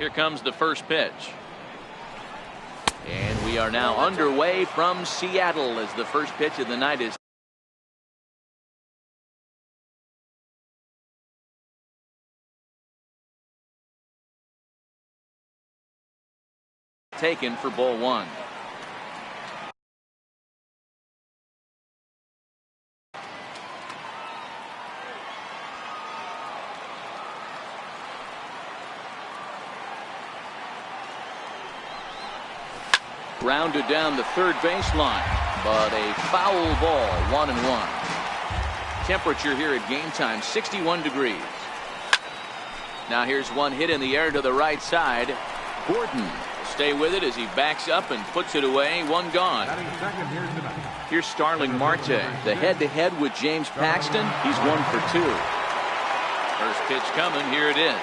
Here comes the first pitch. And we are now underway from Seattle as the first pitch of the night is taken for ball one. Grounded down the third baseline, but a foul ball, 1-1. Temperature here at game time, 61 degrees. Now here's one hit in the air to the right side. Gordon will stay with it as he backs up and puts it away. One gone. Here's Starling Marte. The head-to-head with James Paxton. He's 1 for 2. First pitch coming. Here it is.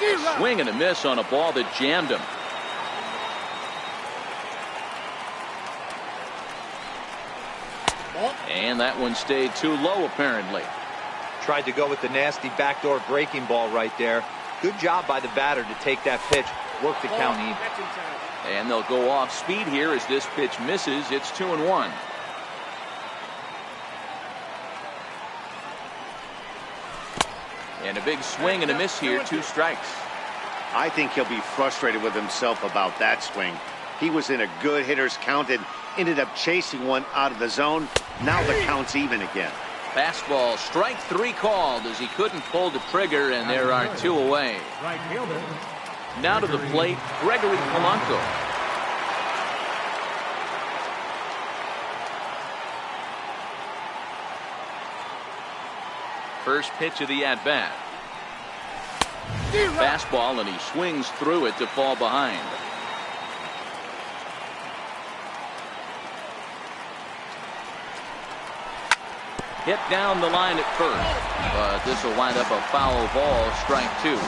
A swing and a miss on a ball that jammed him. And that one stayed too low, apparently. Tried to go with the nasty backdoor breaking ball right there. Good job by the batter to take that pitch, work the count even. And they'll go off speed here as this pitch misses. It's 2-1. And a big swing and a miss here, 2 strikes. I think he'll be frustrated with himself about that swing. He was in a good hitter's count and ended up chasing one out of the zone. Now the count's even again. Fastball, strike 3 called as he couldn't pull the trigger, and there are 2 away. Now to the plate, Gregory Polanco. First pitch of the at-bat. Fastball, and he swings through it to fall behind. Hit down the line at first, but this will wind up a foul ball, strike 2.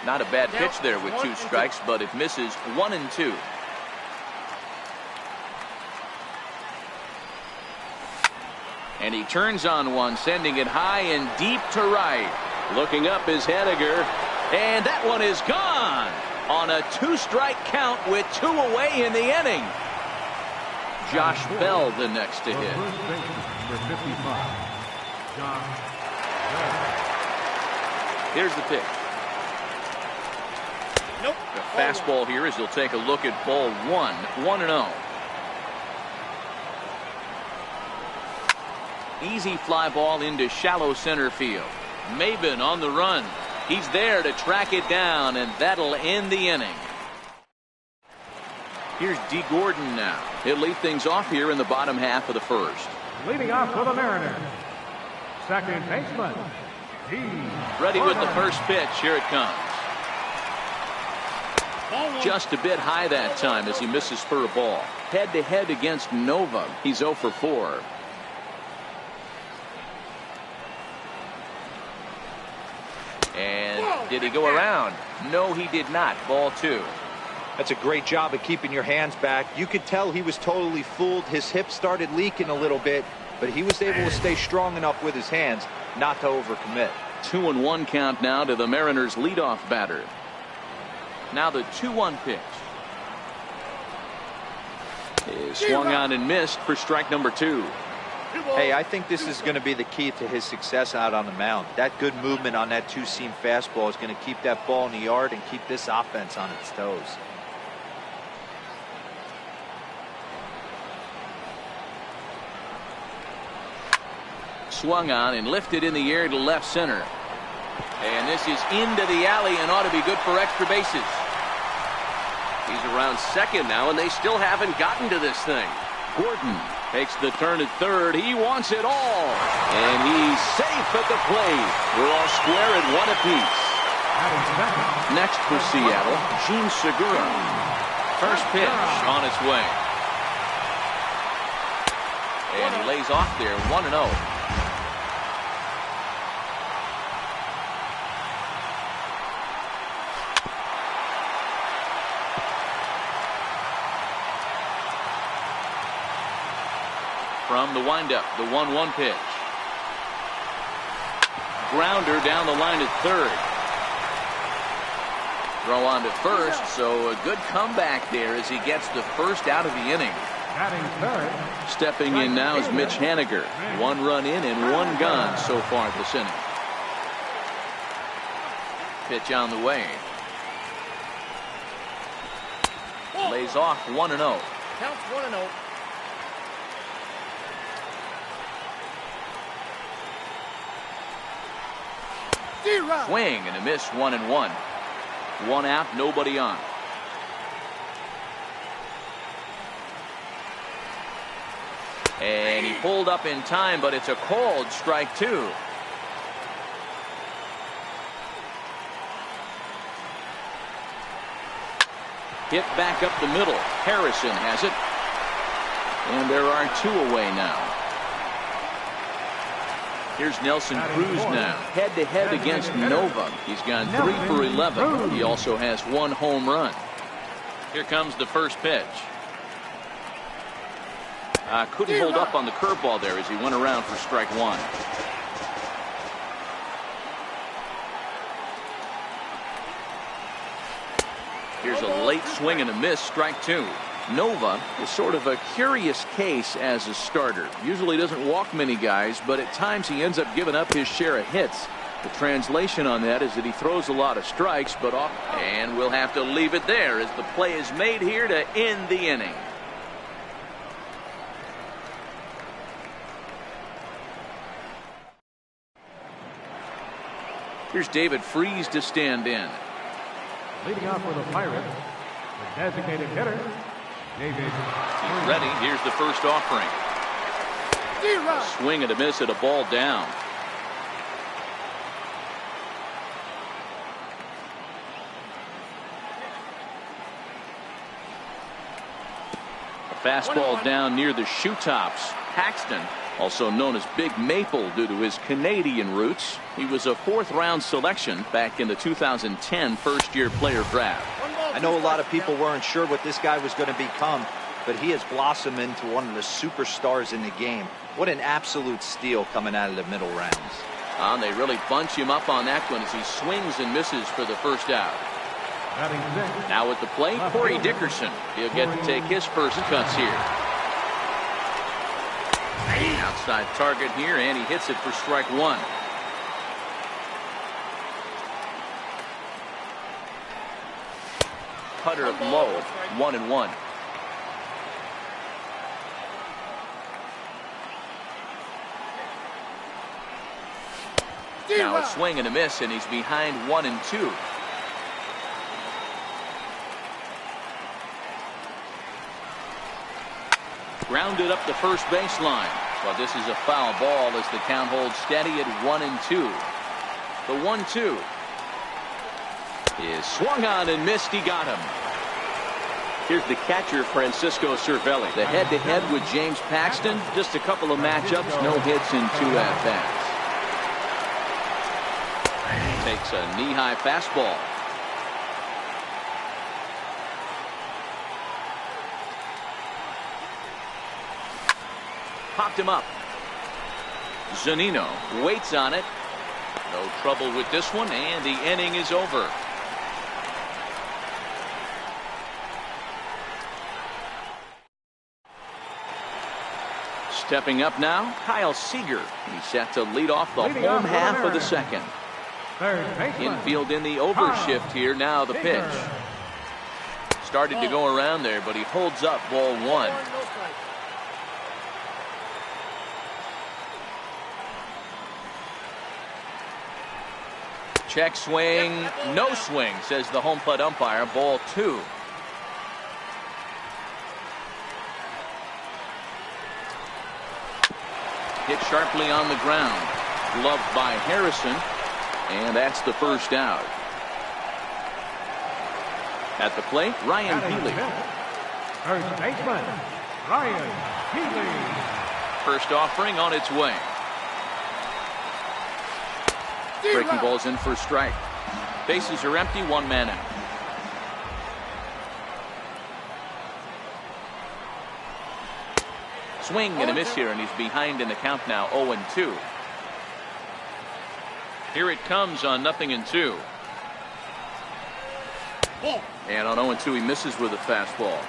Not a bad pitch there with 2 strikes, but it misses 1-2. And he turns on one, sending it high and deep to right. Looking up is Henniger, and that one is gone on a 2-strike count with 2 away in the inning. Josh Bell the next to hit. Here's the pitch. The fastball here as he'll take a look at ball 1, 1-0. Easy fly ball into shallow center field. Maben on the run. He's there to track it down, and that'll end the inning. Here's D. Gordon now. He'll lead things off here in the bottom half of the first. Leading off for the Mariners, second baseman, D. Ready with the first pitch. Here it comes. Just a bit high that time as he misses for a ball. Head-to-head against Nova. He's 0 for 4. And did he go around? No, he did not. Ball 2. That's a great job of keeping your hands back. You could tell he was totally fooled. His hip started leaking a little bit, but he was able to stay strong enough with his hands not to overcommit. 2-1 count now to the Mariners' leadoff batter. Now the 2-1 pitch. Is swung on and missed for strike number 2. Hey, I think this is going to be the key to his success out on the mound. That good movement on that 2-seam fastball is going to keep that ball in the yard and keep this offense on its toes. Swung on and lifted in the air to left center. And this is into the alley and ought to be good for extra bases. He's around second now, and they still haven't gotten to this thing. Gordon takes the turn at third. He wants it all. And he's safe at the plate. We're all square at 1 apiece. Next for Seattle, Gene Segura. First pitch on its way. And he lays off there, 1-0. From the windup, the 1-1 pitch. grounder down the line at third. Throw on to first, so a good comeback there as he gets the first out of the inning. Stepping in now is Mitch Haniger. 1 run in and 1 gone so far this inning. Pitch on the way. Lays off 1-0. Counts 1-0. Swing and a miss, 1-1. 1 out, nobody on. And he pulled up in time, but it's a called strike 2. Hit back up the middle. Harrison has it. And there are 2 away now. Here's Nelson Cruz now, head-to-head against Nova. He's gone 3 for 11. He also has 1 home run. Here comes the first pitch. Couldn't hold up on the curveball there as he went around for strike 1. Here's a late swing and a miss, strike 2. Nova is sort of a curious case as a starter. Usually doesn't walk many guys, but at times he ends up giving up his share of hits. The translation on that is that he throws a lot of strikes, but off. And we'll have to leave it there as the play is made here to end the inning. Here's David Freese to stand in. Leading off for the Pirates, the designated hitter, David. He's ready. Here's the first offering. Swing and a miss at a ball down. A fastball down near the shoe tops. Paxton, also known as Big Maple due to his Canadian roots. He was a 4th-round selection back in the 2010 first-year player draft. I know a lot of people weren't sure what this guy was going to become, but he has blossomed into one of the superstars in the game. What an absolute steal coming out of the middle rounds. They really bunch him up on that one as he swings and misses for the first out. Now at the plate, Corey Dickerson. He'll get to take his first cuts here. Outside target here, and he hits it for strike 1. Cutter low, 1-1. Now a swing and a miss, and he's behind 1-2. Grounded up the first baseline. Well, this is a foul ball as the count holds steady at 1-2. The 1-2 is swung on and missed. He got him. Here's the catcher, Francisco Cervelli. The head-to-head with James Paxton. Just a couple of matchups, no hits in 2 at-bats. Takes a knee-high fastball. Popped him up. Zunino waits on it. No trouble with this one, and the inning is over. Stepping up now, Kyle Seager. He's set to lead off the home half of the second. Infield in the overshift here. Now the pitch. Started to go around there, but he holds up ball 1. Check swing, no swing, says the home plate umpire. Ball 2. Hit sharply on the ground. Gloved by Harrison. And that's the first out. At the plate, Ryan Healy. First baseman, Ryan Healy. First offering on its way. Breaking ball's in for a strike. Bases are empty, 1 man out. Swing and a miss here, and he's behind in the count now, 0-2. Here it comes on 0-2. And on 0-2, he misses with a fastball.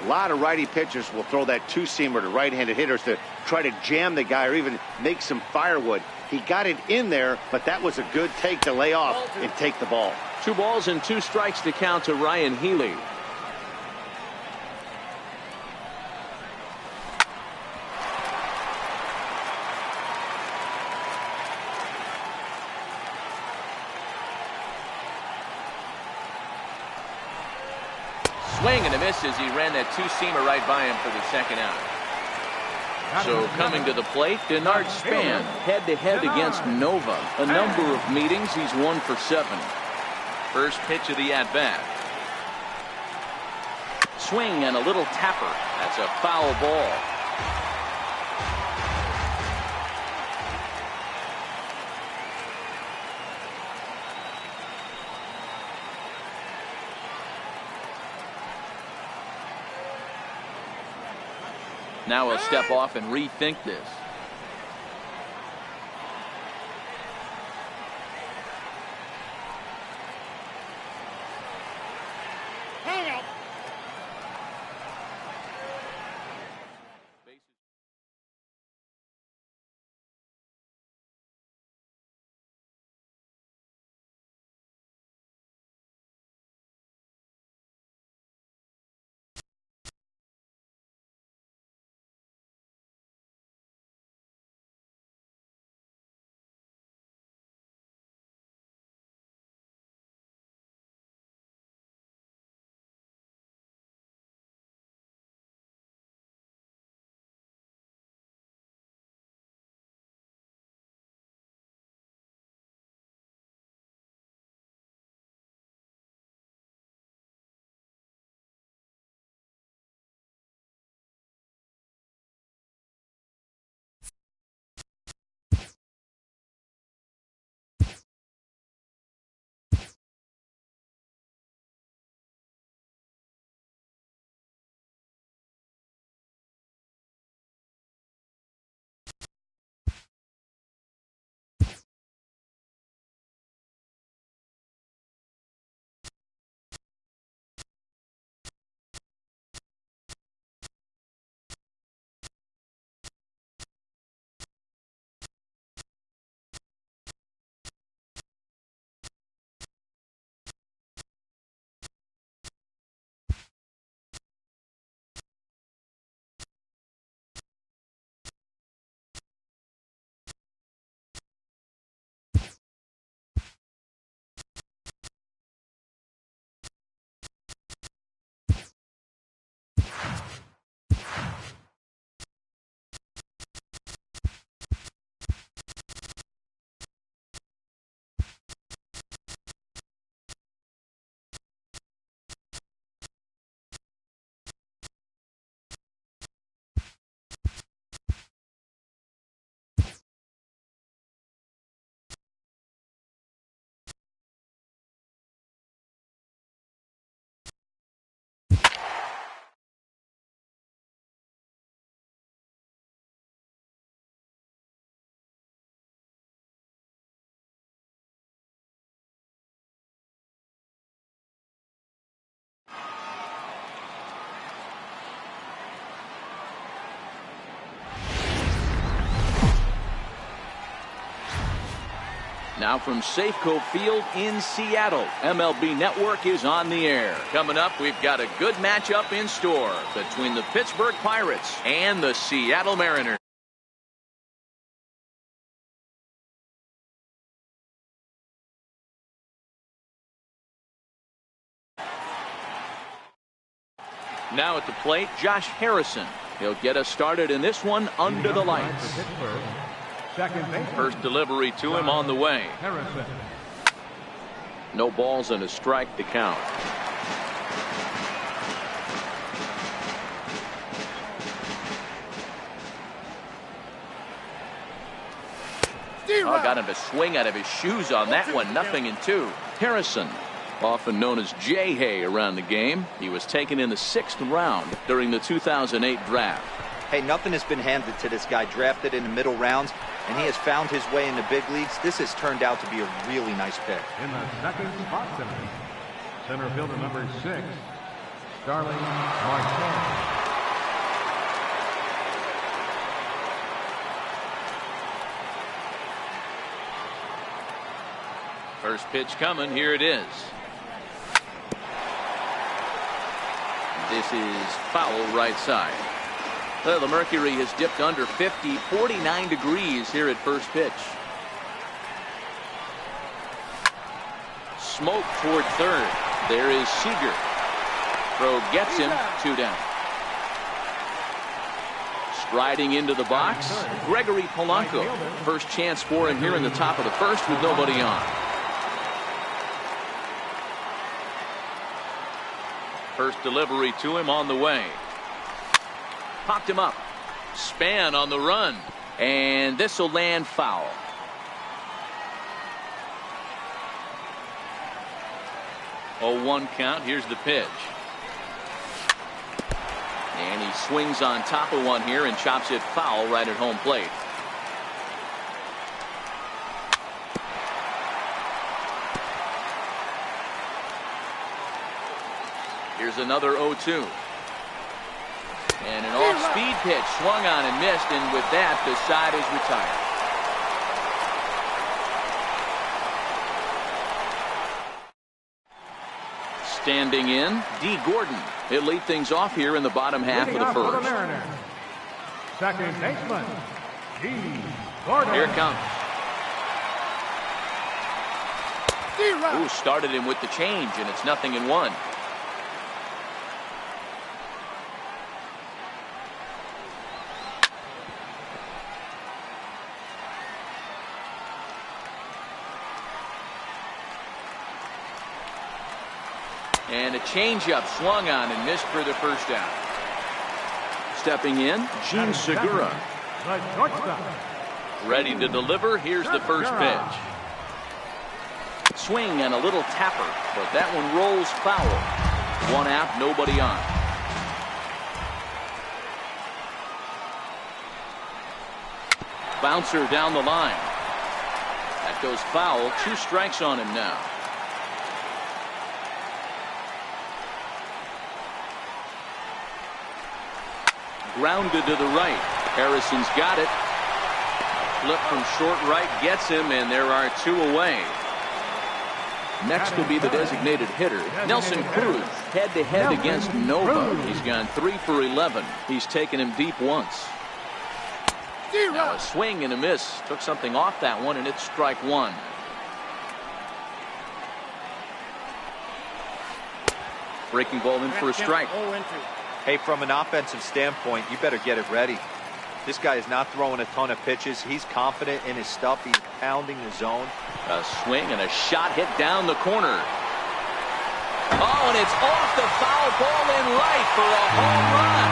A lot of righty pitchers will throw that two-seamer to right-handed hitters to try to jam the guy or even make some firewood. He got it in there, but that was a good take to lay off and take the ball. 2 balls and 2 strikes to count to Ryan Healy. Swing and a miss as he ran that two-seamer right by him for the second out. So coming to the plate, Denard Span head-to-head against Nova. A number of meetings, he's 1 for 7. First pitch of the at-bat. Swing and a little tapper. That's a foul ball. Now he'll step off and rethink this. Now from Safeco Field in Seattle, MLB Network is on the air. Coming up, we've got a good matchup in store between the Pittsburgh Pirates and the Seattle Mariners. Now at the plate, Josh Harrison. He'll get us started in this one under the lights. First delivery to him on the way. No balls and a strike to count. Oh, got him to swing out of his shoes on that one. 0-2. Harrison, often known as J-Hay around the game. He was taken in the 6th round during the 2008 draft. Hey, nothing has been handed to this guy. Drafted in the middle rounds, and he has found his way in the big leagues. This has turned out to be a really nice pick. In the second spot tonight, center fielder number 6, Starling Marquez. First pitch coming. Here it is. This is foul right side. Well, the mercury has dipped under 50, 49 degrees here at first pitch. Smoke toward third. There is Seager. Throw gets him. 2 down. Striding into the box, Gregory Polanco. First chance for him here in the top of the first with nobody on. First delivery to him on the way. Popped him up. Span on the run. And this will land foul. Oh, 1 count. Here's the pitch. And he swings on top of one here and chops it foul right at home plate. Here's another 0-2. And an off-speed pitch swung on and missed, and with that, the side is retired. Standing in, D. Gordon. He'll lead things off here in the bottom half of the first. Second baseman, D. Gordon. Here it comes. Ooh, started him with the change, and it's 0-1. And a changeup swung on and missed for the first down. Stepping in, Gene Segura. Ready to deliver. Here's the first pitch. Swing and a little tapper, but that one rolls foul. 1 out, nobody on. Bouncer down the line. That goes foul. 2 strikes on him now. Grounded to the right. Harrison's got it. Flip from short right gets him, and there are 2 away. Next will be the designated hitter, Nelson Cruz, head-to-head against Nova. He's gone 3 for 11. He's taken him deep once. Now a swing and a miss. Took something off that one, and it's strike 1. Breaking ball in for a strike. Hey, from an offensive standpoint, you better get it ready. This guy is not throwing a ton of pitches. He's confident in his stuff. He's pounding the zone. A swing and a shot hit down the corner. Oh, and it's off the foul ball in right for a home run.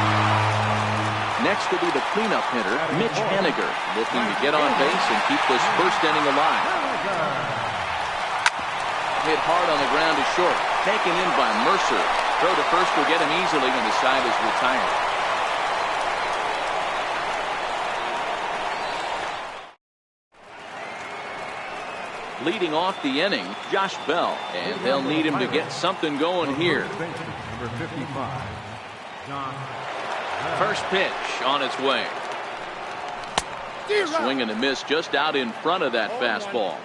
Next will be the cleanup hitter, Mitch Henniger, looking to get on base and keep this first inning alive. Hit hard on the ground to short. Taken in by Mercer. Throw to first will get him easily, and the side is retired. Leading off the inning, Josh Bell, and they'll need him to get something going here. Number 55, John. First pitch on its way. A swing and a miss just out in front of that fastball.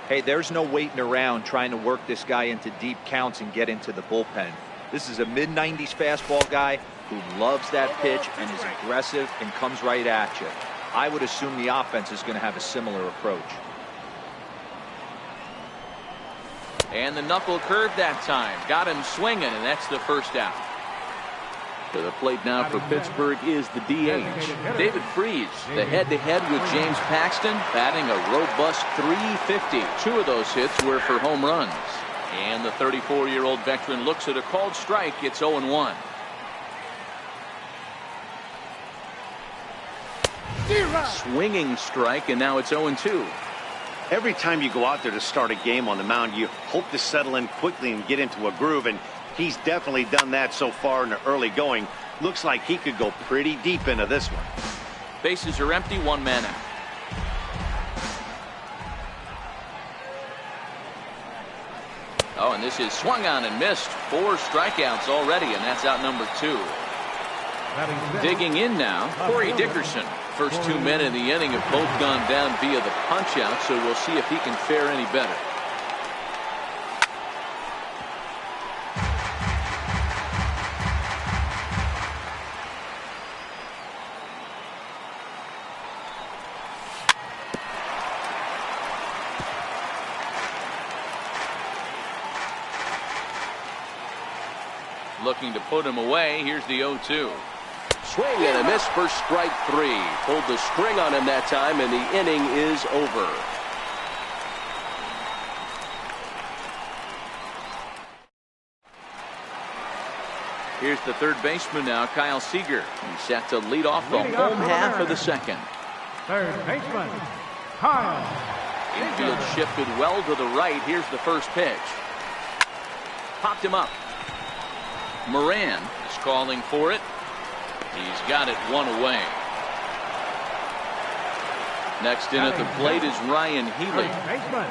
Hey, there's no waiting around trying to work this guy into deep counts and get into the bullpen. This is a mid-90s fastball guy who loves that pitch and is aggressive and comes right at you. I would assume the offense is going to have a similar approach. And the knuckle curve that time. Got him swinging, and that's the first out. To the plate now for Pittsburgh is the DH, David Freese. The head-to-head with James Paxton, batting a robust .350. 2 of those hits were for home runs. And the 34-year-old veteran looks at a called strike. It's 0-1. Swinging strike, and now it's 0-2. Every time you go out there to start a game on the mound, you hope to settle in quickly and get into a groove, and he's definitely done that so far in the early going. Looks like he could go pretty deep into this one. Bases are empty, 1 man out. Oh, and this is swung on and missed. 4 strikeouts already, and that's out number 2. Digging in now, Corey Dickerson. First 2 men in the inning have both gone down via the punch out, so we'll see if he can fare any better. Looking to put him away. Here's the 0-2. Swing and a miss for strike 3. Pulled the string on him that time, and the inning is over. Here's the third baseman now, Kyle Seager. He's set to lead off the home half of the second. Third baseman, Kyle. Infield shifted well to the right. Here's the first pitch. Popped him up. Moran is calling for it. He's got it 1 away. Next in at the plate is Ryan Healy. Baseman,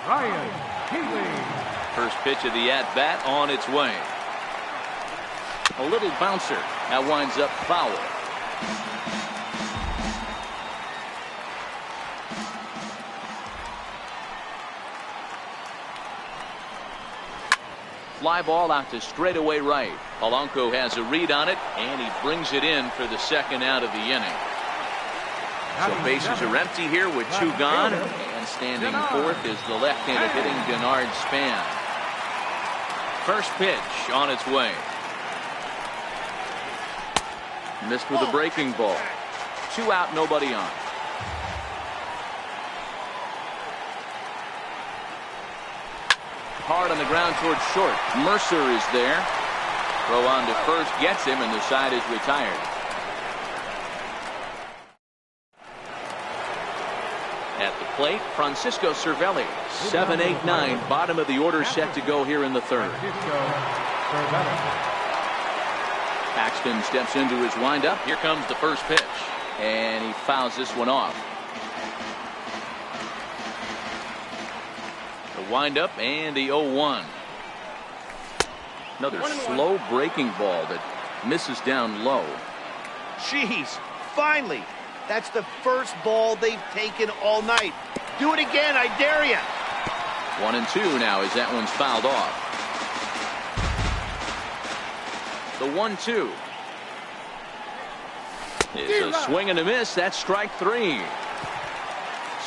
Ryan Healy. First pitch of the at-bat on its way. A little bouncer. That winds up foul. Fly ball out to straightaway right. Polanco has a read on it, and he brings it in for the second out of the inning. So bases are empty here with 2 gone, and standing fourth is the left-handed hitting Denard Span. First pitch on its way. Missed with a breaking ball. 2 out, nobody on. Hard on the ground towards short. Mercer is there. Throw on to first, gets him, and the side is retired. At the plate, Francisco Cervelli. 7, 8, 9. Bottom of the order set to go here in the third. Paxton steps into his windup. Here comes the first pitch. And he fouls this one off. The windup and the 0-1. Another slow breaking ball that misses down low. Jeez, finally. That's the first ball they've taken all night. Do it again, I dare you. 1-2 now as that one's fouled off. The 1-2. It's a swing and a miss. That's strike 3.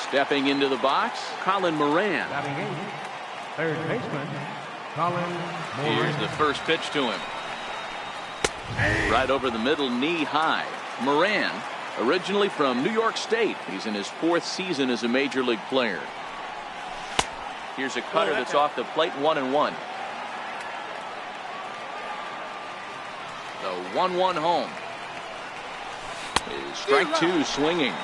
Stepping into the box, Colin Moran. Third baseman, Colin Moran. Here's the first pitch to him. Right over the middle, knee high. Moran, originally from New York State. He's in his 4th season as a major league player. Here's a cutter that's off the plate, 1-1. The 1-1 home. Is strike 2 swinging.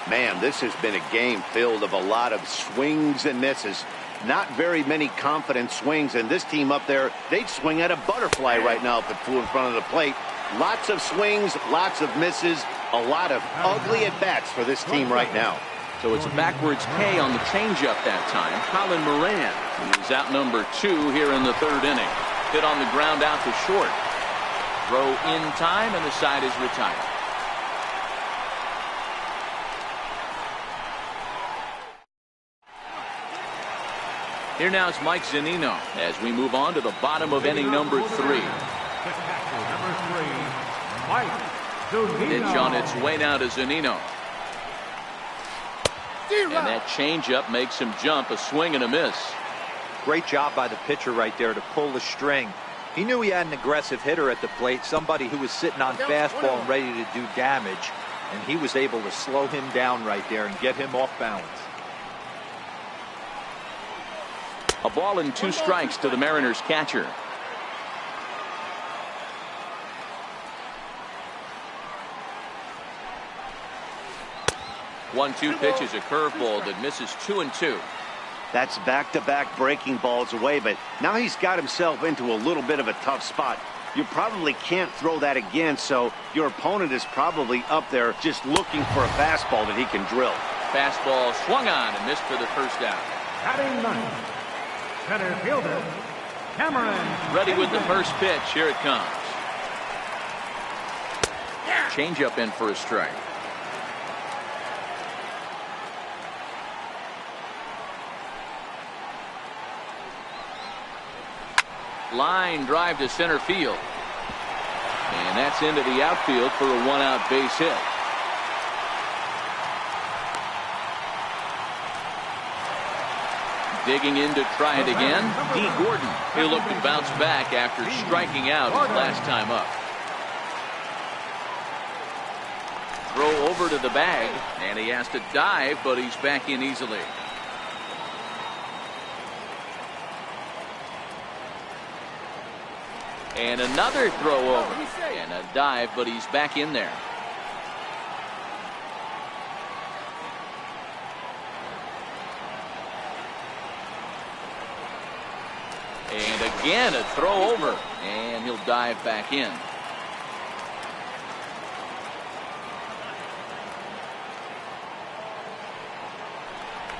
Man, this has been a game filled of a lot of swings and misses. Not very many confident swings, and this team up there, they'd swing at a butterfly right now if it flew in front of the plate. Lots of swings, lots of misses, a lot of ugly at-bats for this team right now. So it's a backwards K on the changeup that time. Colin Moran, who's out number 2 here in the third inning. Hit on the ground out to short. Throw in time, and the side is retired. Here now is Mike Zunino as we move on to the bottom of inning number 3. Number 3, Mike Zunino. Pitch on its way now to Zunino. And that changeup makes him jump. A swing and a miss. Great job by the pitcher right there to pull the string. He knew he had an aggressive hitter at the plate, somebody who was sitting on fastball and ready to do damage, and he was able to slow him down right there and get him off balance. A ball and 2 strikes to the Mariners catcher. One-two pitch is a curveball that misses 2-2. That's back-to-back breaking balls away, but now he's got himself into a little bit of a tough spot. You probably can't throw that again, so your opponent is probably up there just looking for a fastball that he can drill. Fastball swung on and missed for the first out. Batting ninth, Center fielder, Cameron. Ready with the first pitch. Here it comes. Changeup in for a strike. Line drive to center field. And that's into the outfield for a one-out base hit. Digging in to try it again, D. Gordon. He'll look to bounce back after striking out his last time up. Throw over to the bag, and he has to dive, but he's back in easily. And another throw over, and a dive, but he's back in there. And again a throw over, and he'll dive back in.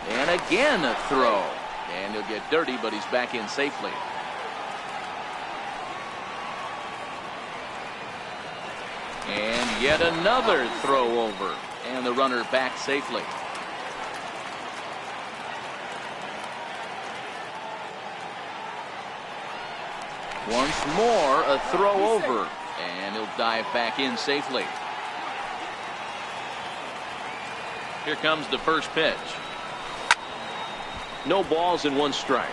And again a throw, and he'll get dirty, but he's back in safely. And yet another throw over, and the runner back safely. Once more a throw over, and he'll dive back in safely. Here comes the first pitch. No balls and one strike.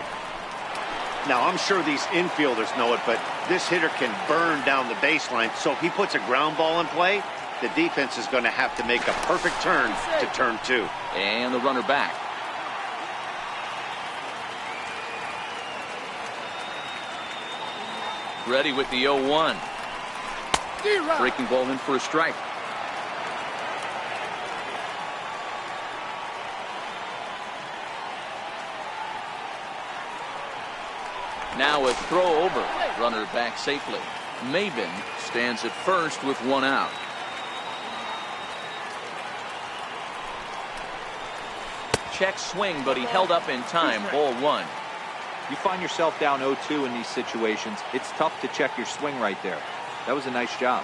Now, I'm sure these infielders know it, but this hitter can burn down the baseline. So if he puts a ground ball in play, the defense is going to have to make a perfect turn to turn two. And the runner back. Ready with the 0-1. Breaking ball in for a strike. Now a throw over. Runner back safely. Maben stands at first with one out. Check swing, but he held up in time. Ball one. You find yourself down 0-2 in these situations, it's tough to check your swing right there. That was a nice job.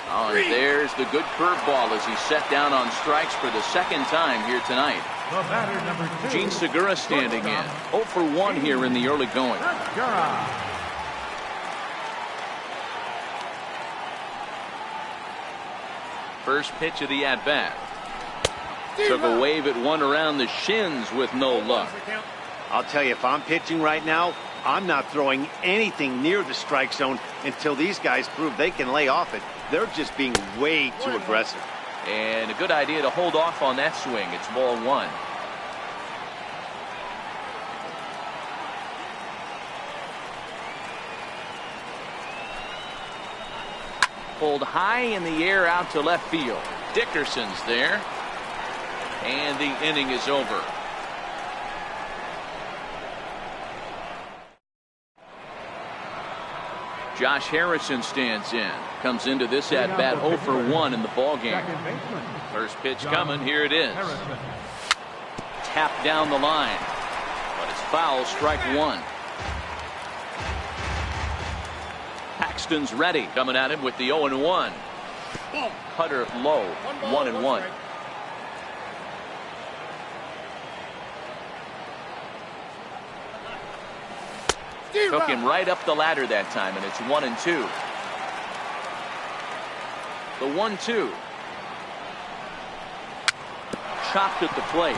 Oh, and there's the good curveball as he's set down on strikes for the second time here tonight. The batter, number 2. Gene Segura standing in. 0 for 1 here in the early going. Segura. First pitch of the at-bat. Took a wave at one around the shins with no luck. I'll tell you, if I'm pitching right now, I'm not throwing anything near the strike zone until these guys prove they can lay off it. They're just being way too aggressive. And a good idea to hold off on that swing. It's ball one. Pulled high in the air out to left field. Dickerson's there. And the inning is over. Josh Harrison stands in. Comes into this at bat 0 for 1 in the ball game. First pitch coming. Here it is. Tapped down the line. But it's foul. Strike one. Paxton's ready. Coming at him with the 0-1. Cutter low. 1-1. Took him right up the ladder that time, and it's 1-2. The 1-2. Chopped at the plate.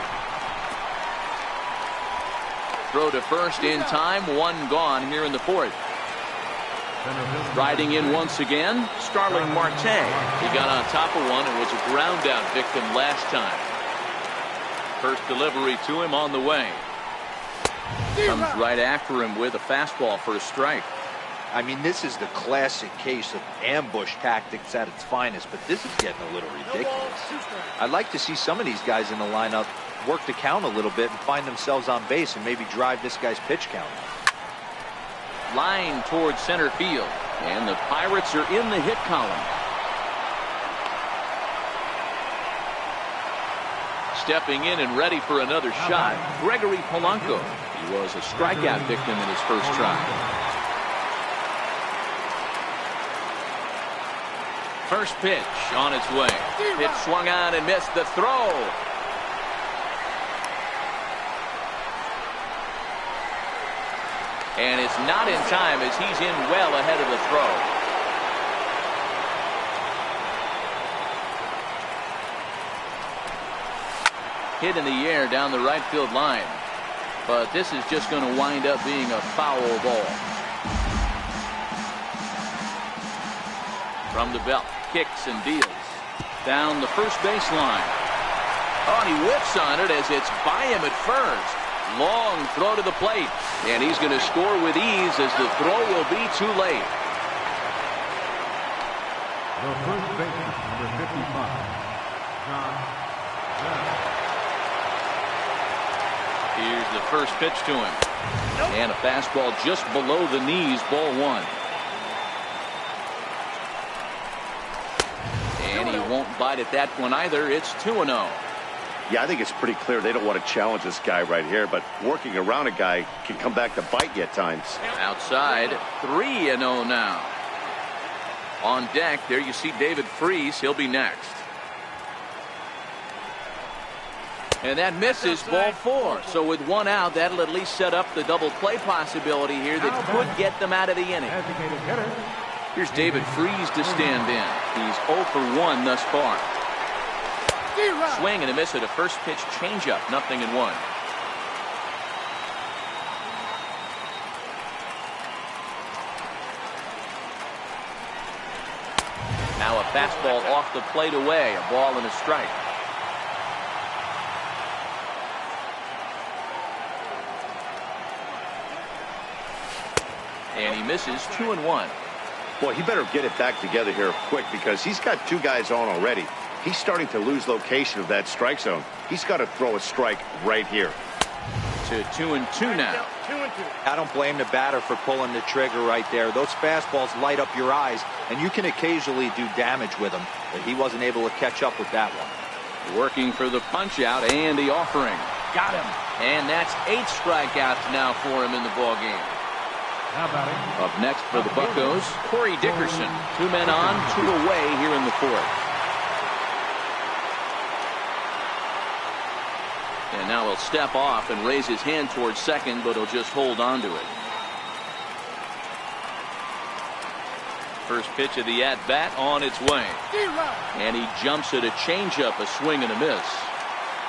Throw to first in time. One gone here in the fourth. Riding in once again, Starling Marte. He got on top of one and was a ground out victim last time. First delivery to him on the way. Comes right after him with a fastball for a strike. I mean, this is the classic case of ambush tactics at its finest, but this is getting a little ridiculous. I'd like to see some of these guys in the lineup work the count a little bit and find themselves on base and maybe drive this guy's pitch count. Line towards center field, and the Pirates are in the hit column. Stepping in and ready for another shot, Gregory Polanco. He was a strikeout victim in his first try. First pitch on its way. Pitch swung on and missed the throw. And it's not in time as he's in well ahead of the throw. Hit in the air down the right field line. But this is just going to wind up being a foul ball. From the belt, kicks and deals. Down the first baseline. Oh, and he whips on it as it's by him at first. Long throw to the plate. And he's going to score with ease as the throw will be too late. The first baseman, number 55, John. Here's the first pitch to him. And a fastball just below the knees, ball one. And he won't bite at that one either. It's 2-0. Yeah, I think it's pretty clear they don't want to challenge this guy right here, but working around a guy can come back to bite you at times. Outside, 3-0 now. On deck, there you see David Freese. He'll be next. And that misses, ball four. So with one out, that'll at least set up the double play possibility here that could get them out of the inning. Here's David Freese to stand in. He's 0 for 1 thus far. Swing and a miss at a first pitch changeup, 0-1. Now a fastball off the plate away, a ball and a strike. And he misses, 2-1. Boy, he better get it back together here quick because he's got two guys on already. He's starting to lose location of that strike zone. He's got to throw a strike right here. To 2-2 now. I don't blame the batter for pulling the trigger right there. Those fastballs light up your eyes, and you can occasionally do damage with them. But he wasn't able to catch up with that one. Working for the punch out and the offering. Got him. And that's 8 strikeouts now for him in the ball game. Up next for the Buccos, Corey Dickerson. 2 men on, 2 away here in the fourth. And now he'll step off and raise his hand towards second, but he'll just hold on to it. First pitch of the at-bat on its way. And he jumps at a changeup, a swing and a miss.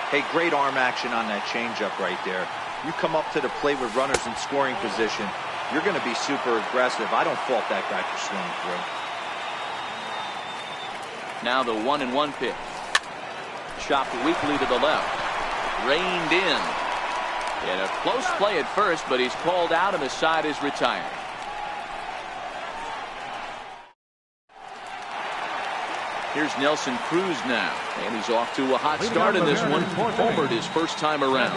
Hey, great arm action on that changeup right there. You come up to the plate with runners in scoring position, you're going to be super aggressive. I don't fault that guy for swinging through. Now the 1-1 pitch. Chopped weakly to the left. Reined in. And a close play at first, but he's called out and the side is retired. Here's Nelson Cruz now, and he's off to a hot start in this one. Homered his first time around.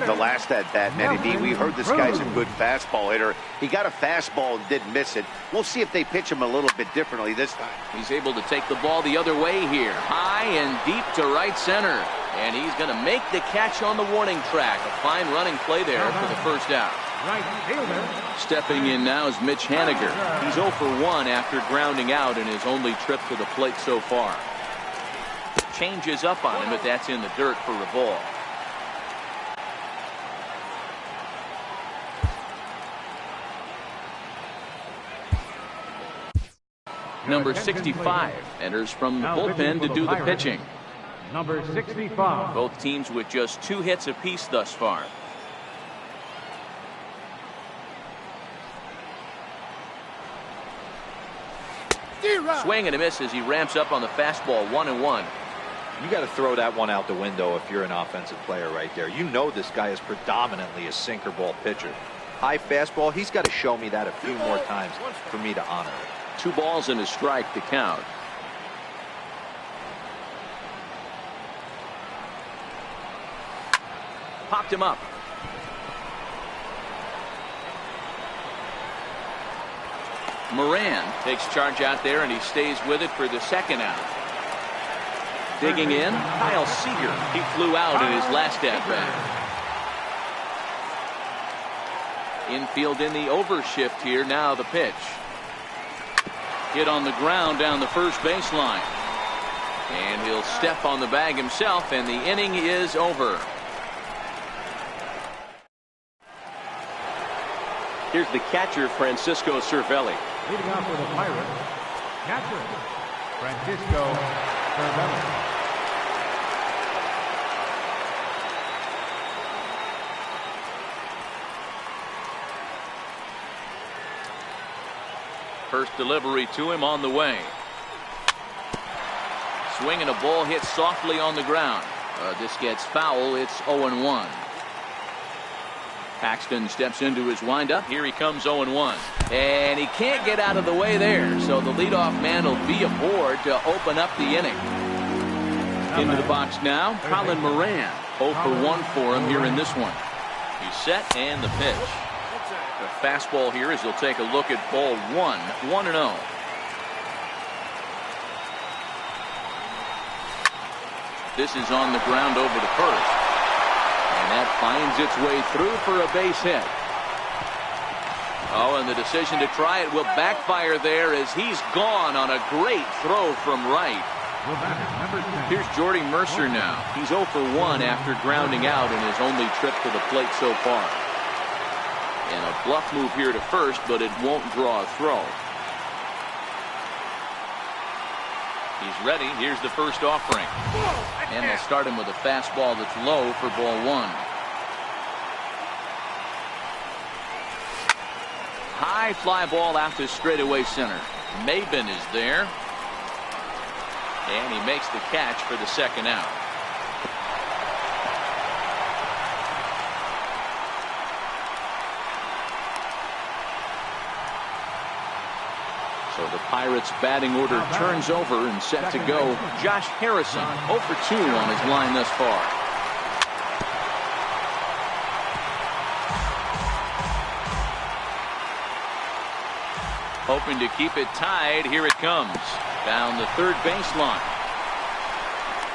The last at-bat, Matty D, we heard this guy's a good fastball hitter. He got a fastball and didn't miss it. We'll see if they pitch him a little bit differently this time. He's able to take the ball the other way here. High and deep to right center. And he's going to make the catch on the warning track. A fine running play there for the first out. Stepping in now is Mitch Haniger. He's 0 for 1 after grounding out in his only trip to the plate so far. Changes up on him, but that's in the dirt for a ball. Number 65 enters from the bullpen to do the pitching. Number 65. Both teams with just 2 hits apiece thus far. Swing and a miss as he ramps up on the fastball. 1-1. You got to throw that one out the window if you're an offensive player right there. You know this guy is predominantly a sinker ball pitcher. High fastball, he's got to show me that a few more times for me to honor it. 2 balls and a strike to count. Popped him up. Moran takes charge out there, and he stays with it for the second out. Digging in, Kyle Seager. He flew out in his last at-bat. Infield in the overshift here. Now the pitch. Hit on the ground down the first baseline. And he'll step on the bag himself, and the inning is over. Here's the catcher, Francisco Cervelli. Leading off for the Pirates, catcher, Francisco Cervelli. First delivery to him on the way. Swinging a ball hit softly on the ground. This gets foul. It's 0-1. Paxton steps into his windup. Here he comes 0-1. And he can't get out of the way there. So the leadoff man will be aboard to open up the inning. Into the box now, Colin Moran. 0 for 1 for him here in this one. He's set and the pitch. The fastball here as he'll take a look at ball 1. 1-0. This is on the ground over to first. And that finds its way through for a base hit. Oh, and the decision to try it will backfire there as he's gone on a great throw from right. Here's Jordy Mercer now. He's 0 for 1 after grounding out in his only trip to the plate so far. And a bluff move here to first, but it won't draw a throw. He's ready. Here's the first offering. And they'll start him with a fastball that's low for ball 1. High fly ball out to straightaway center. Maben is there. And he makes the catch for the second out. So the Pirates batting order turns over and set to go. Josh Harrison 0 for 2 on his line thus far. Hoping to keep it tied. Here it comes. Down the third baseline.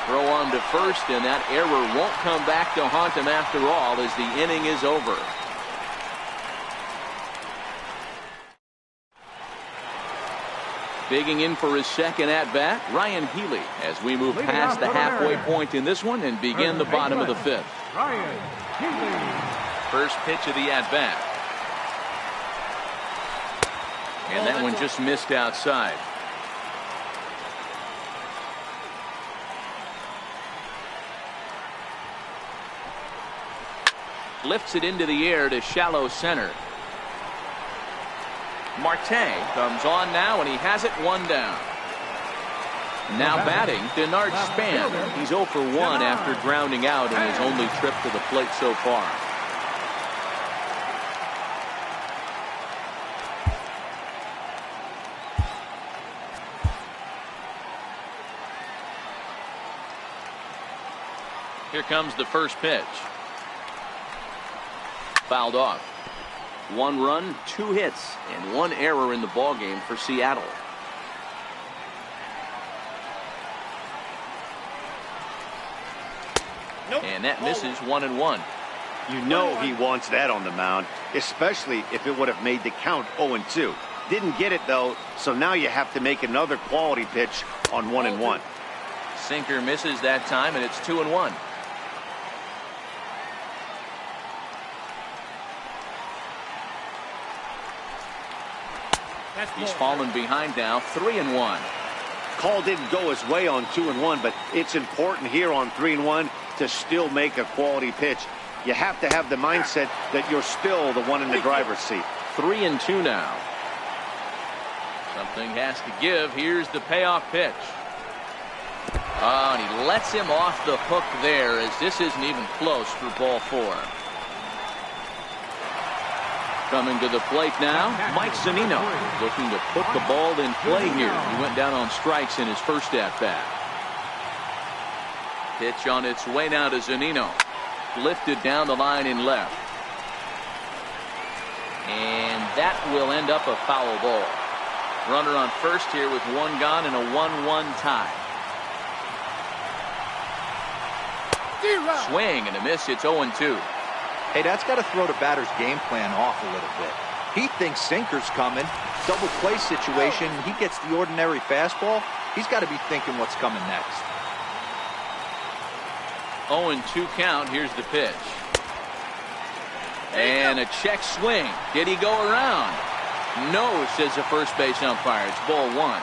Throw on to first, and that error won't come back to haunt him after all as the inning is over. Digging in for his second at-bat, Ryan Healy, as we move past the halfway point in this one and begin the bottom of the fifth. Ryan Healy. First pitch of the at-bat. And that one just missed outside. Lifts it into the air to shallow center. Marte comes on now, and he has it 1 down. Now batting, Denard Span. He's 0 for 1 after grounding out in his only trip to the plate so far. Here comes the first pitch. Fouled off. 1 run, 2 hits, and 1 error in the ballgame for Seattle. And that misses 1-1. You know he wants that on the mound, especially if it would have made the count 0-2. Didn't get it, though, so now you have to make another quality pitch on 1-1. Sinker misses that time, and it's 2-1. He's fallen behind now, 3-1. Call didn't go his way on 2-1, but it's important here on 3-1 to still make a quality pitch. You have to have the mindset that you're still the one in the driver's seat. 3-2 now. Something has to give. Here's the payoff pitch. Oh, and he lets him off the hook there as this isn't even close for ball 4. Coming to the plate now, Mike Zunino, looking to put the ball in play here. He went down on strikes in his first at-bat. Pitch on its way now to Zunino. Lifted down the line in left. And that will end up a foul ball. Runner on first here with 1 gone and a 1-1 tie. Swing and a miss. It's 0-2. Hey, that's got to throw the batter's game plan off a little bit. He thinks sinker's coming. Double play situation. He gets the ordinary fastball. He's got to be thinking what's coming next. 0-2 count. Here's the pitch. And a check swing. Did he go around? No, says the first base umpire. It's ball one.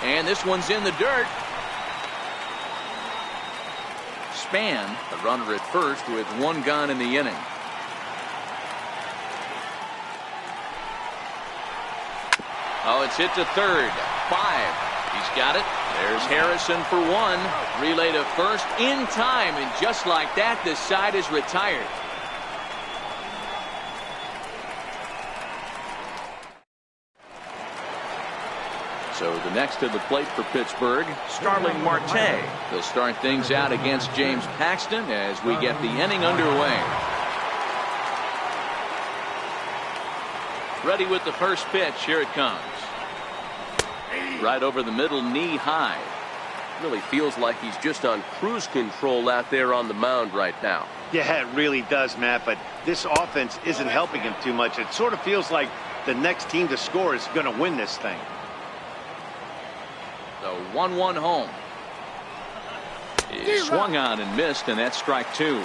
And this one's in the dirt. Span, the runner at first with one gone in the inning. Oh, it's hit to third. 5. He's got it. There's Harrison for one. Relay to first in time, and just like that, the side is retired. So the next to the plate for Pittsburgh, Starling Marte. They'll start things out against James Paxton as we get the inning underway. Ready with the first pitch. Here it comes. Right over the middle, knee high. Really feels like he's just on cruise control out there on the mound right now. Yeah, it really does, Matt, but this offense isn't helping him too much. It sort of feels like the next team to score is going to win this thing. The 1-1 home. He swung on and missed, and that's strike 2.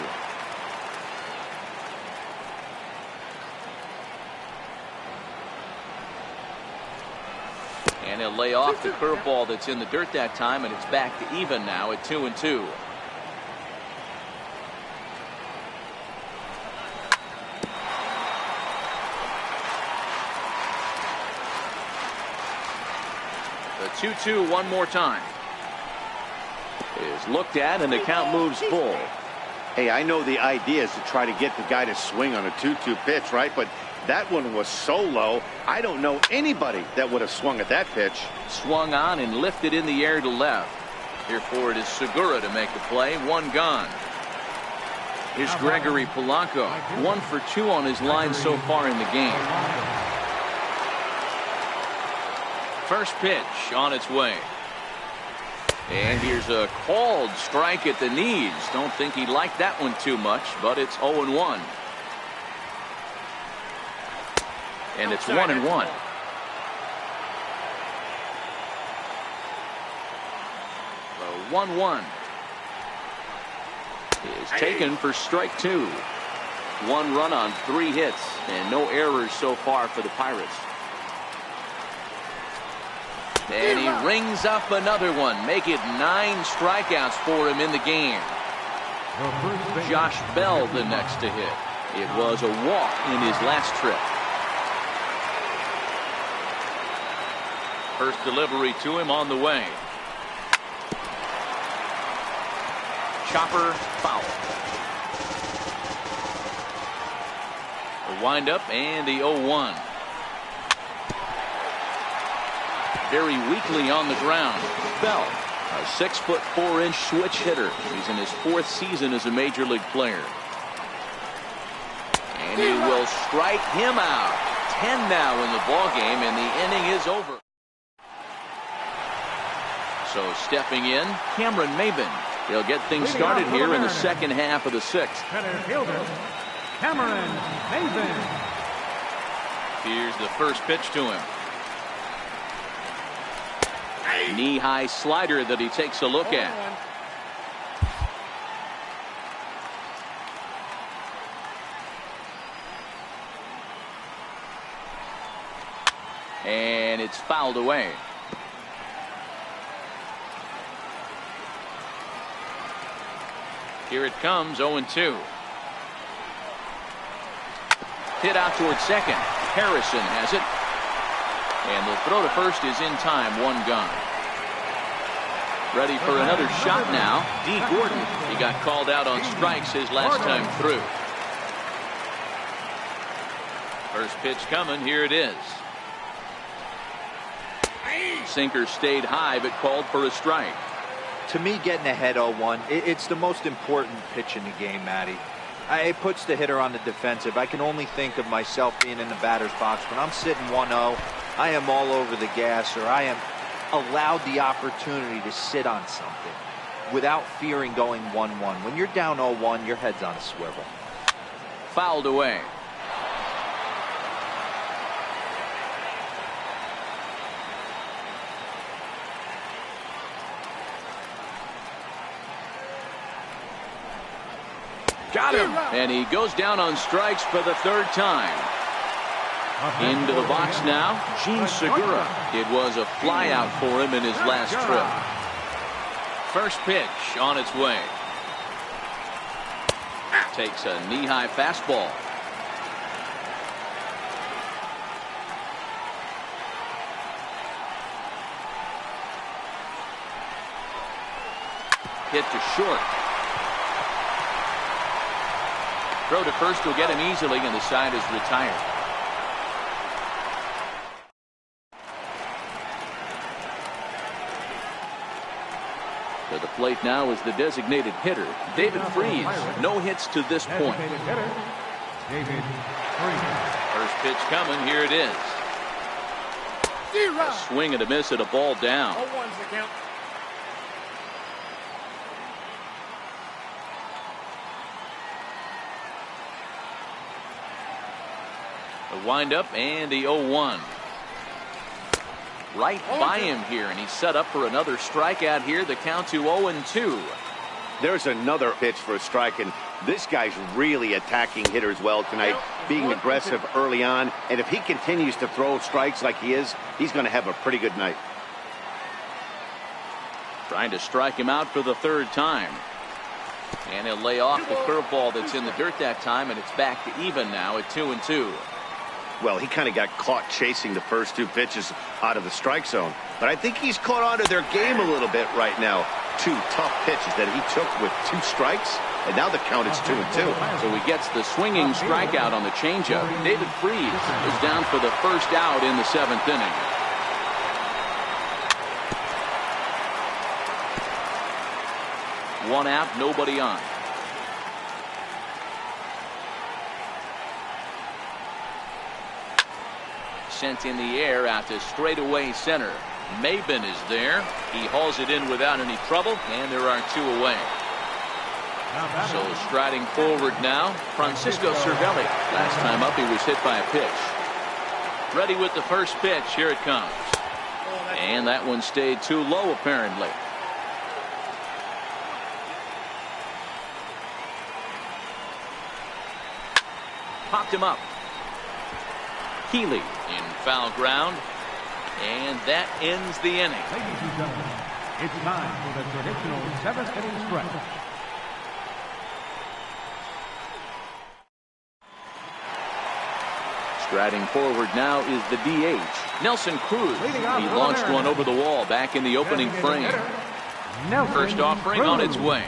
And he'll lay off the curveball that's in the dirt that time, and it's back to even now at 2-2. The 2-2 one more time. Is looked at, and the count moves full. Hey, I know the idea is to try to get the guy to swing on a 2-2 pitch, right? But that one was so low, I don't know anybody that would have swung at that pitch. Swung on and lifted in the air to left. Here for it is Segura to make the play. One gone. Here's Gregory Polanco. 1 for 2 on his line so far in the game. First pitch on its way. And here's a called strike at the knees. Don't think he liked that one too much, but it's 0-1. And it's 1-1. The 1-1 is taken for strike 2. 1 run on 3 hits and no errors so far for the Pirates. And he rings up another one. Make it 9 strikeouts for him in the game. Josh Bell the next to hit. It was a walk in his last trip. First delivery to him on the way. Chopper foul. The windup and the 0-1. Very weakly on the ground. Bell, a 6'4" switch hitter. He's in his 4th season as a major league player. And he will strike him out. 10 now in the ballgame, and the inning is over. So stepping in, Cameron Maben. He'll get things started here in the second half of the 6th. Center fielder, Cameron Maben. Here's the first pitch to him. Knee-high slider that he takes a look at. And it's fouled away. Here it comes, 0-2. Hit out towards second. Harrison has it. And the throw to first is in time. 1 gone. Ready for another shot now. D. Gordon. He got called out on strikes his last time through. First pitch coming. Here it is. Sinker stayed high but called for a strike. To me, getting ahead 0-1, it's the most important pitch in the game, Matty. It puts the hitter on the defensive. I can only think of myself being in the batter's box. When I'm sitting 1-0, I am all over the gas, or I am allowed the opportunity to sit on something without fearing going 1-1. When you're down 0-1, your head's on a swivel. Fouled away. Got him. And he goes down on strikes for the third time. Into the box now, Gene Segura. It was a flyout for him in his last trip. First pitch on its way. Takes a knee-high fastball. Hit to short. Throw to first will get him easily, and the side is retired. To the plate now is the designated hitter, David Freese. No hits to this point. First pitch coming. Here it is. A swing and a miss at a ball down. 0-1's the count. The windup and the 0-1. Right by him here, and he's set up for another strikeout here. The count to 0-2. There's another pitch for a strike, and this guy's really attacking hitters well tonight, being aggressive early on. And if he continues to throw strikes like he is, he's going to have a pretty good night. Trying to strike him out for the third time. And he'll lay off the curveball that's in the dirt that time, and it's back to even now at 2-2. Well, he kind of got caught chasing the first two pitches out of the strike zone. But I think he's caught on to their game a little bit right now. Two tough pitches that he took with two strikes, and now the count is 2-2. So he gets the swinging strikeout on the changeup. David Freese is down for the first out in the seventh inning. One out, nobody on. Sent in the air out to straightaway center. Maben is there. He hauls it in without any trouble, and there are two away. So striding forward now, Francisco Cervelli. Last time up, he was hit by a pitch. Ready with the first pitch. Here it comes. And that one stayed too low, apparently. Popped him up. Healy in foul ground, and that ends the inning. Ladies and gentlemen, it's time for the traditional seventh inning stretch. Striding forward now is the DH, Nelson Cruz. He launched one over the wall back in the opening frame. First offering on its way.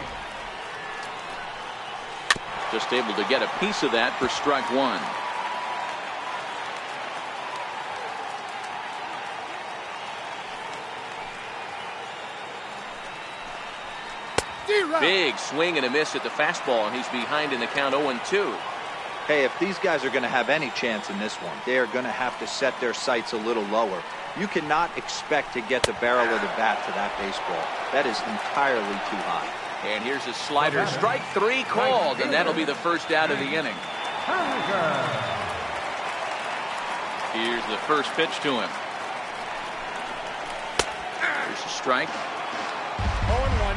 Just able to get a piece of that for strike one. Big swing and a miss at the fastball, and he's behind in the count 0-2. Hey, if these guys are going to have any chance in this one, they are going to have to set their sights a little lower. You cannot expect to get the barrel of the bat to that baseball. That is entirely too high. And here's a slider. Strike three called, and that'll be the first out of the inning. Here's the first pitch to him. Here's a strike. 0-1.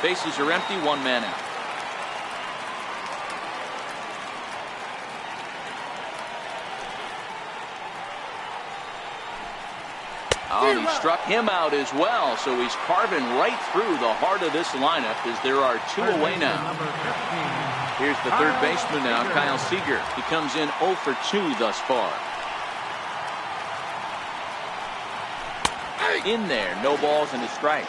Bases are empty, one man out. Oh, he struck him out as well, so he's carving right through the heart of this lineup as there are two away now. Here's the third baseman now, Kyle Seager. He comes in 0 for 2 thus far. In there, no balls and a strike.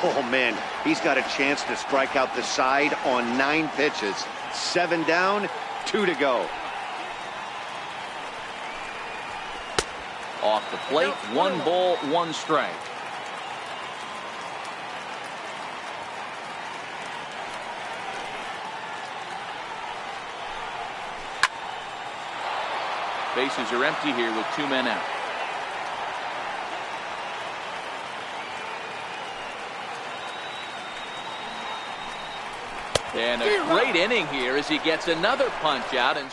Oh, man, he's got a chance to strike out the side on 9 pitches. 7 down, 2 to go. Off the plate, 1 ball, 1 strike. Bases are empty here with 2 men out. And a great inning here as he gets another punch out and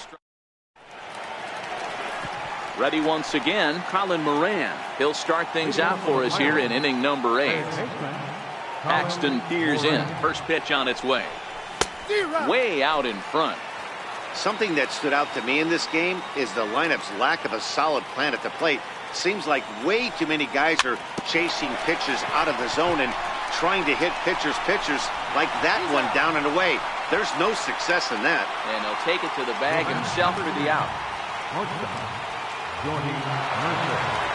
ready once again, Colin Moran. He'll start things out for us here in inning number 8. Paxton peers in. First pitch on its way. Way out in front. Something that stood out to me in this game is the lineup's lack of a solid plan at the plate. Seems like way too many guys are chasing pitches out of the zone and trying to hit pitchers like that one down and away. There's no success in that. And he'll take it to the bag himself for the out. Jordy Mercer.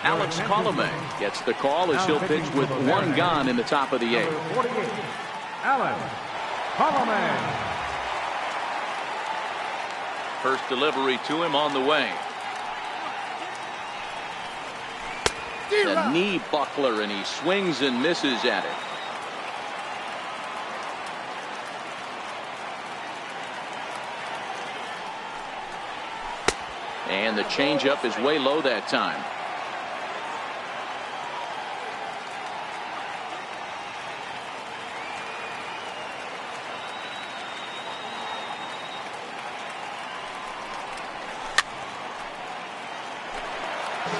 Alex Colomé gets the call as he'll pitch with 1 gone in the top of the 8th. 48, Alex Colomé. First delivery to him on the way. The knee buckler, and he swings and misses at it. And the changeup is way low that time.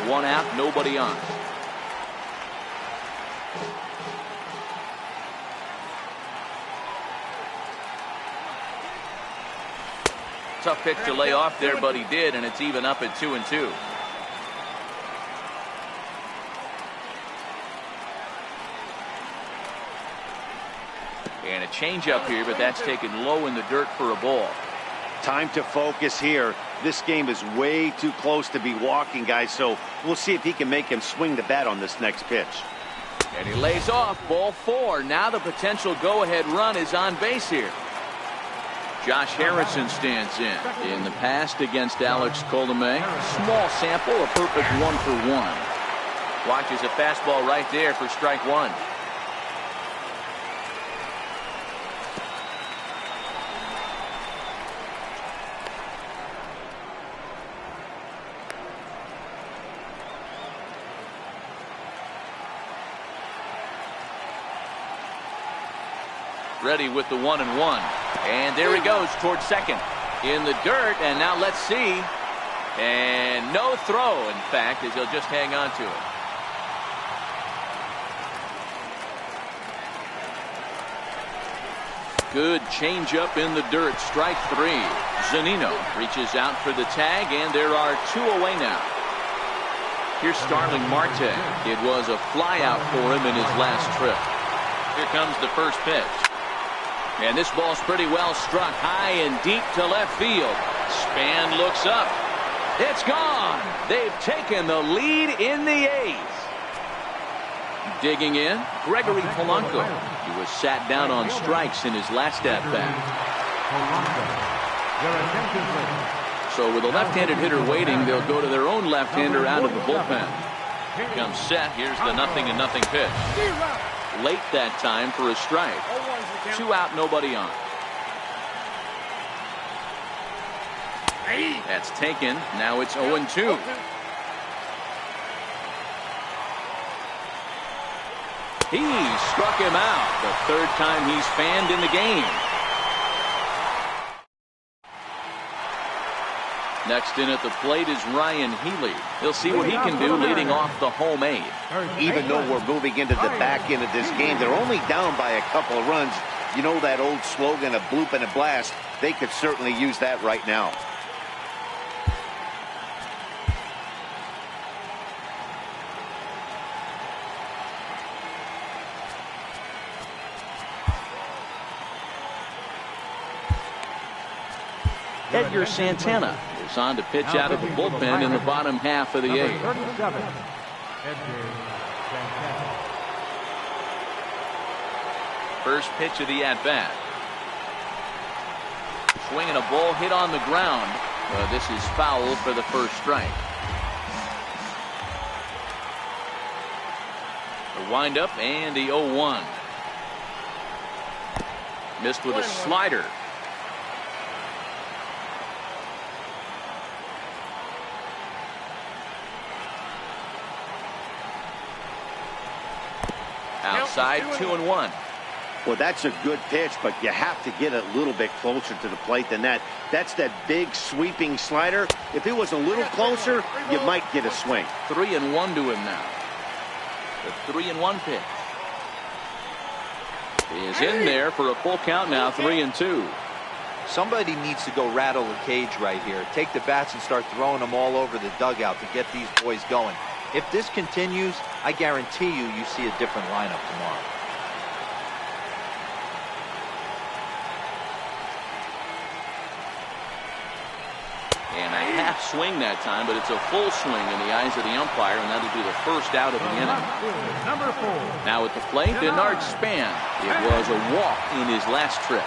One out, nobody on. Tough pitch to lay off there, but he did, and it's even up at 2-2. And a changeup here, but that's taken low in the dirt for a ball. Time to focus here. This game is way too close to be walking, guys, so we'll see if he can make him swing the bat on this next pitch. And he lays off, ball 4. Now the potential go-ahead run is on base here. Josh Harrison stands in the past against Alex Colomé. Small sample, a perfect 1-for-1. Watches a fastball right there for strike 1. Ready with the 1-1. And there he goes towards second. In the dirt, and now let's see. And no throw, in fact, as he'll just hang on to it. Good changeup in the dirt. Strike 3. Zunino reaches out for the tag, and there are 2 away now. Here's Starling Marte. It was a flyout for him in his last trip. Here comes the first pitch. And this ball's pretty well struck high and deep to left field. Span looks up. It's gone. They've taken the lead in the 8th. Digging in, Gregory Polanco. He was sat down on strikes in his last at-bat. So with a left-handed hitter waiting, they'll go to their own left-hander out of the bullpen. Here comes set. Here's the 0-0 pitch. Late that time for a strike. 2 out, nobody on. That's taken. Now it's 0-2. He struck him out. The 3rd time he's fanned in the game. Next in at the plate is Ryan Healy. He'll see what he can do leading off the home 8. Even though we're moving into the back end of this game, they're only down by a couple of runs. You know that old slogan, a bloop and a blast. They could certainly use that right now. Edgar Santana is on to pitch out of the bullpen in the bottom half of the 8th. 37, Edgar Santana. First pitch of the at-bat. Swinging a ball hit on the ground. This is foul for the first strike. The windup and the 0-1. Missed with a slider. Outside, 2-1. Well, that's a good pitch, but you have to get a little bit closer to the plate than that. That's that big sweeping slider. If it was a little closer, you might get a swing. 3-1 to him now. The 3-1 pitch is in there for a full count now. 3-2. Somebody needs to go rattle the cage right here. Take the bats and start throwing them all over the dugout to get these boys going. If this continues, I guarantee you see a different lineup tomorrow. And a half swing that time, but it's a full swing in the eyes of the umpire, and that'll be the first out of the inning. Number 4. Now at the plate, Bernard Span. It was a walk in his last trip.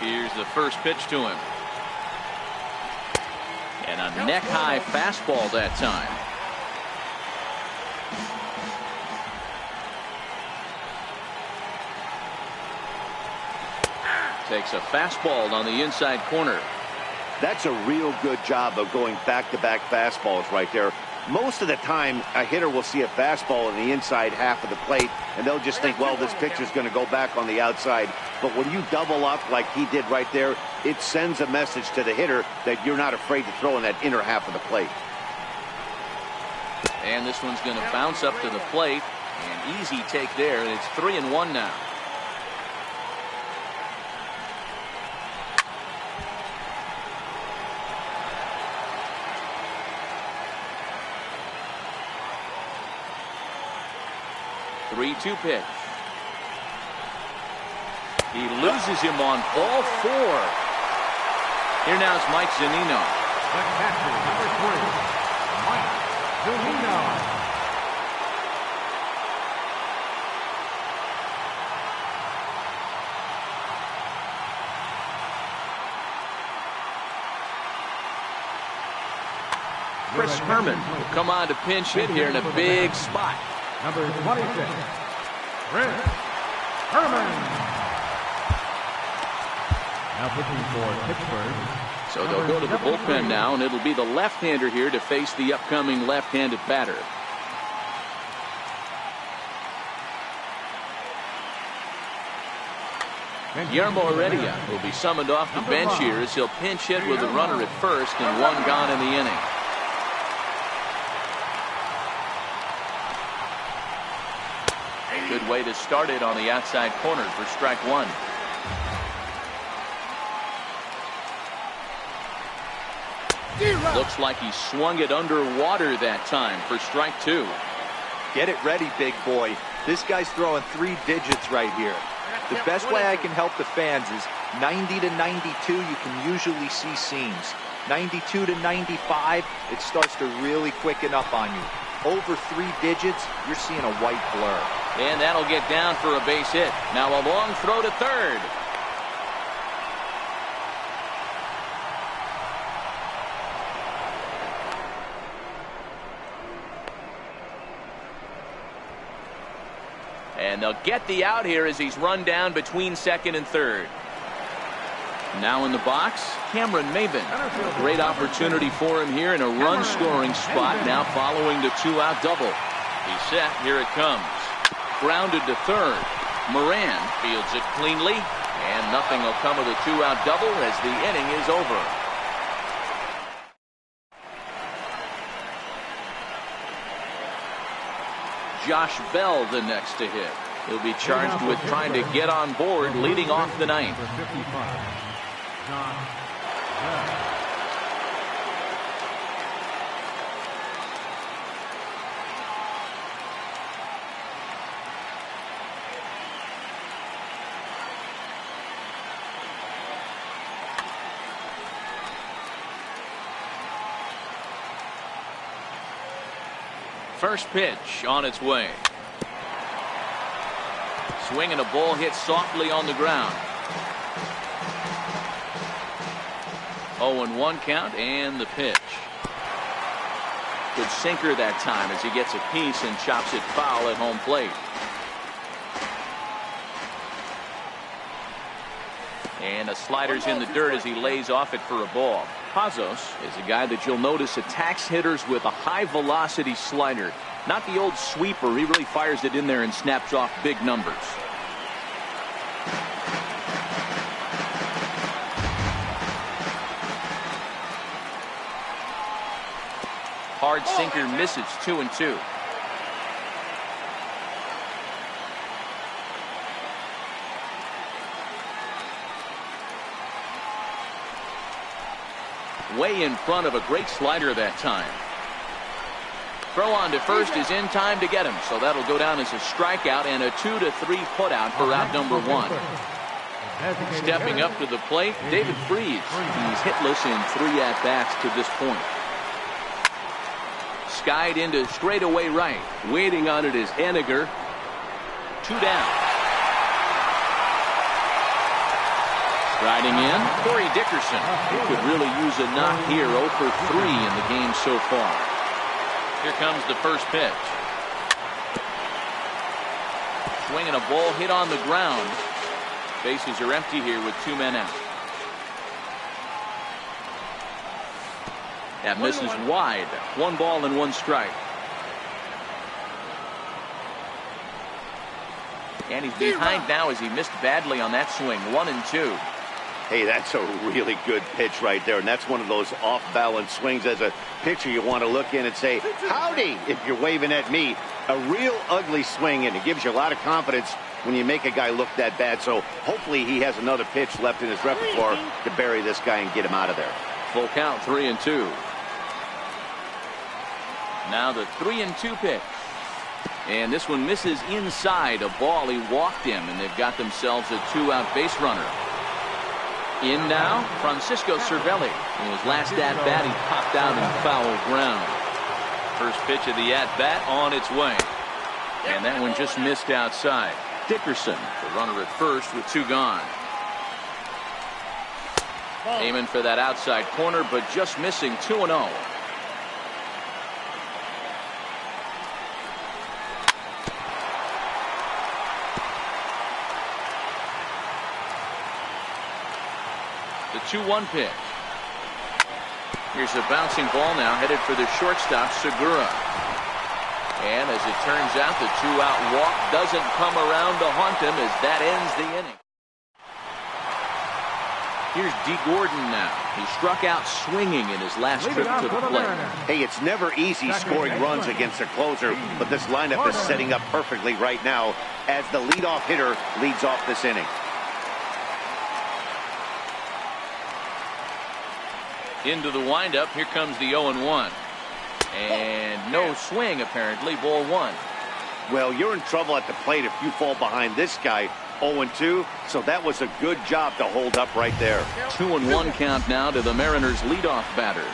Here's the first pitch to him. And a neck-high fastball that time. Takes a fastball on the inside corner. That's a real good job of going back-to-back fastballs right there. Most of the time, a hitter will see a fastball in the inside half of the plate, and they'll just think, well, this pitcher's going to go back on the outside. But when you double up like he did right there, it sends a message to the hitter that you're not afraid to throw in that inner half of the plate. And this one's going to bounce up to the plate. An easy take there, and it's 3-1 now. Three-two pitch. He loses him on ball 4. Here now is Mike Zunino. The catcher, number 3, Mike Zunino. Chris Herman will come on to pinch hit here in a big spot. Number 26, Chris Herman. Now pitching for Pittsburgh. So they'll go to the bullpen now, and it'll be the left-hander here to face the upcoming left-handed batter. Guillermo Heredia will be summoned off the bench here as he'll pinch hit with a runner at first and one gone in the inning. Good way to start it on the outside corner for strike 1. Looks like he swung it underwater that time for strike 2. Get it ready, big boy. This guy's throwing 3 digits right here. The best way I can help the fans is 90 to 92, you can usually see seams. 92 to 95, it starts to really quicken up on you. Over 3 digits, you're seeing a white blur. And that'll get down for a base hit. Now a long throw to third. And they'll get the out here as he's run down between second and third. Now in the box, Cameron Maben. A great opportunity for him here in a run-scoring spot now following the 2-out double. He's set. Here it comes. Grounded to third. Moran fields it cleanly, and nothing will come of the 2-out double as the inning is over. Josh Bell the next to hit. He'll be charged with trying to get on board leading off the ninth. First pitch on its way. Swing and a ball hit softly on the ground. 0-1 count and the pitch. Good sinker that time as he gets a piece and chops it foul at home plate. And a slider's in the dirt as he lays off it for a ball. Pazos is a guy that you'll notice attacks hitters with a high velocity slider. Not the old sweeper. He really fires it in there and snaps off big numbers. Hard sinker misses. 2-2. Way in front of a great slider that time. Throw on to first is in time to get him, so that'll go down as a strikeout and a 2-3 putout for out number 1. Stepping up to the plate, David Freese. He's hitless in 3 at-bats to this point. Skied into straightaway right. Waiting on it is Henniger. 2 down. Riding in, Corey Dickerson. He could really use a knock here. 0 for 3 in the game so far. Here comes the first pitch. Swing and a ball hit on the ground. Bases are empty here with 2 men out. That misses wide. 1 ball and 1 strike. And he's behind now as he missed badly on that swing. 1-2. Hey, that's a really good pitch right there, and that's one of those off-balance swings. As a pitcher, you want to look in and say, howdy, if you're waving at me. A real ugly swing, and it gives you a lot of confidence when you make a guy look that bad. So hopefully he has another pitch left in his repertoire to bury this guy and get him out of there. Full count, 3-2. Now the 3-2 pitch. And this one misses inside. A ball. He walked him, and they've got themselves a 2-out base runner. In now, Francisco Cervelli. In his last at-bat, he popped out in foul ground. First pitch of the at-bat on its way. And that one just missed outside. Dickerson, the runner at first with 2 gone. Aiming for that outside corner, but just missing. 2-0. The 2-1 pitch. Here's a bouncing ball now headed for the shortstop, Segura. And as it turns out, the 2-out walk doesn't come around to haunt him as that ends the inning. Here's D. Gordon now. He struck out swinging in his last trip to the plate. Hey, it's never easy scoring runs against a closer, but this lineup is setting up perfectly right now as the leadoff hitter leads off this inning. Into the windup. Here comes the 0-1. And no swing, apparently. Ball 1. Well, you're in trouble at the plate if you fall behind this guy. 0-2. So that was a good job to hold up right there. 2-1 count now to the Mariners' leadoff batter.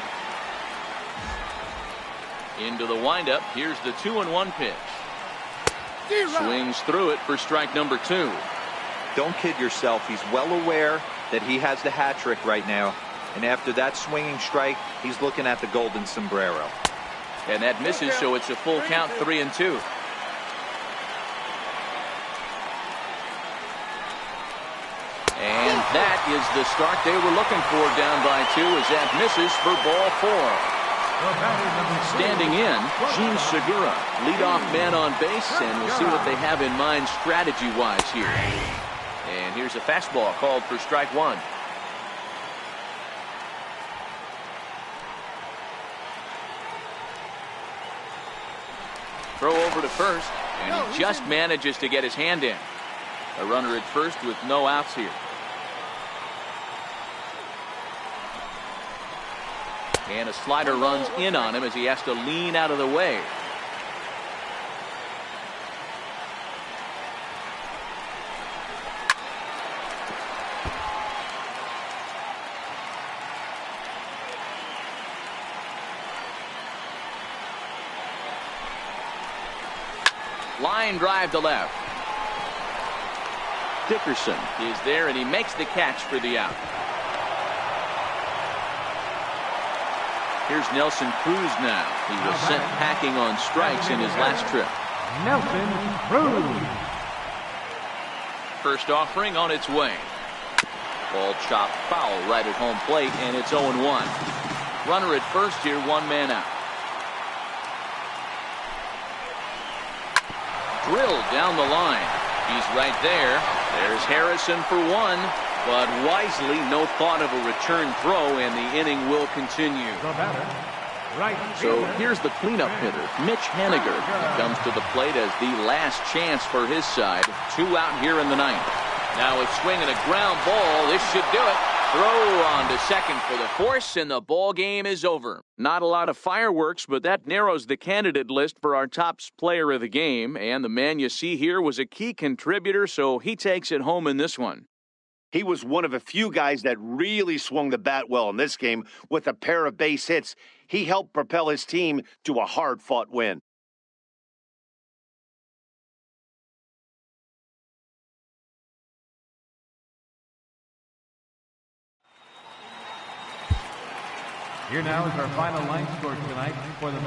Into the windup. Here's the 2-1 pitch. Swings through it for strike number 2. Don't kid yourself. He's well aware that he has the hat trick right now. And after that swinging strike, he's looking at the golden sombrero. And that misses, so it's a full count, 3-2. And that is the start they were looking for, down by 2, as that misses for ball 4. Standing in, Gene Segura, leadoff man on base, and we'll see what they have in mind strategy-wise here. And here's a fastball called for strike 1. Throw over to first, and he just manages to get his hand in. A runner at first with no outs here. And a slider runs in on him as he has to lean out of the way. Line drive to left. Dickerson is there, and he makes the catch for the out. Here's Nelson Cruz now. He was sent packing on strikes in his last trip. Nelson Cruz. First offering on its way. Ball chopped foul right at home plate, and it's 0-1. Runner at first here, one man out. Drilled down the line. He's right there. There's Harrison for one, but wisely no thought of a return throw, and the inning will continue. So here's the cleanup hitter, Mitch Haniger. He comes to the plate as the last chance for his side. 2 out here in the ninth. Now it's swinging a ground ball. This should do it. Throw on to second for the force, and the ball game is over. Not a lot of fireworks, but that narrows the candidate list for our top player of the game. And the man you see here was a key contributor, so he takes it home in this one. He was one of a few guys that really swung the bat well in this game with a pair of base hits. He helped propel his team to a hard-fought win. Here now is our final line score tonight for the